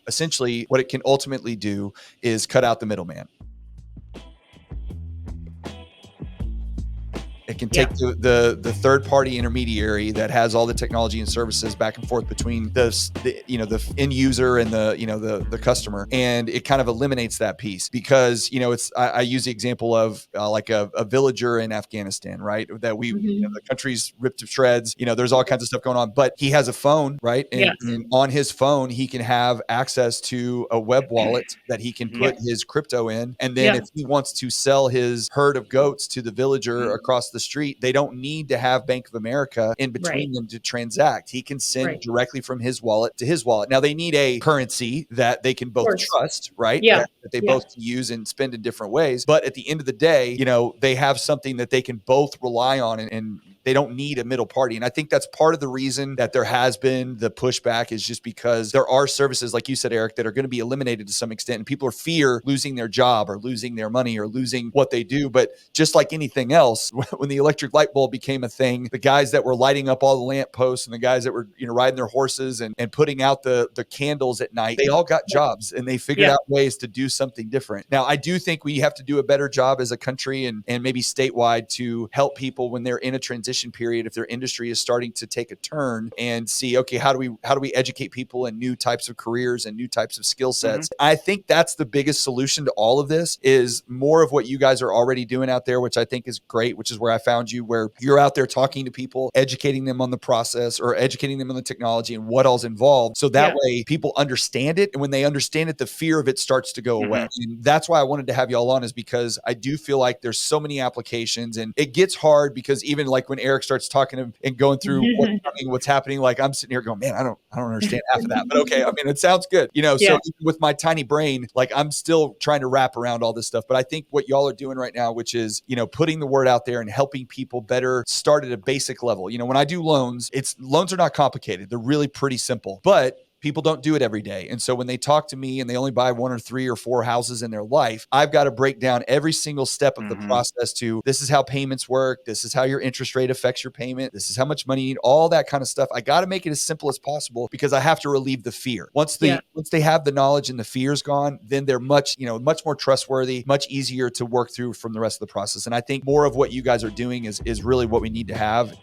essentially what it can ultimately do is cut out the middleman. It can take the third party intermediary that has all the technology and services back and forth between the end user and the customer, and it kind of eliminates that piece because I use the example of like a villager in Afghanistan, right? That the country's ripped to shreds. There's all kinds of stuff going on, but he has a phone, right? And on his phone he can have access to a web wallet that he can put his crypto in, and then if he wants to sell his herd of goats to the villager across the street, they don't need to have Bank of America in between them to transact. He can send directly from his wallet to his wallet. Now they need a currency that they can both trust, right? That they both use and spend in different ways. But at the end of the day, they have something that they can both rely on, and they don't need a middle party. And I think that's part of the reason that there has been the pushback, is just because there are services, like you said, Eric, that are going to be eliminated to some extent. And people fear losing their job or losing their money or losing what they do. But just like anything else, when the electric light bulb became a thing, the guys that were lighting up all the lamp posts and the guys that were riding their horses and putting out the candles at night, they all got jobs and they figured out ways to do something different. Now, I do think we have to do a better job as a country and maybe statewide to help people when they're in a transition period, if their industry is starting to take a turn, and see, okay, how do we educate people in new types of careers and new types of skill sets. I think that's the biggest solution to all of this, is more of what you guys are already doing out there, which I think is great, which is where I found you, where you're out there talking to people, educating them on the process or educating them on the technology and what all's involved. So that way people understand it. And when they understand it, the fear of it starts to go away. And that's why I wanted to have y'all on, is because I do feel like there's so many applications, and it gets hard because even like when Eric starts talking and going through what's happening, like I'm sitting here going, man, I don't understand half of that, but okay. I mean, it sounds good, So even with my tiny brain, like I'm still trying to wrap around all this stuff. But I think what y'all are doing right now, which is, putting the word out there and helping people better start at a basic level. When I do loans are not complicated. They're really pretty simple, but people don't do it every day. And so when they talk to me and they only buy 1 or 3 or 4 houses in their life, I've got to break down every single step of the process to, this is how payments work. This is how your interest rate affects your payment. This is how much money you need, all that kind of stuff. I got to make it as simple as possible because I have to relieve the fear. Once they have the knowledge and the fear is gone, then they're much more trustworthy, much easier to work through from the rest of the process. And I think more of what you guys are doing is really what we need to have.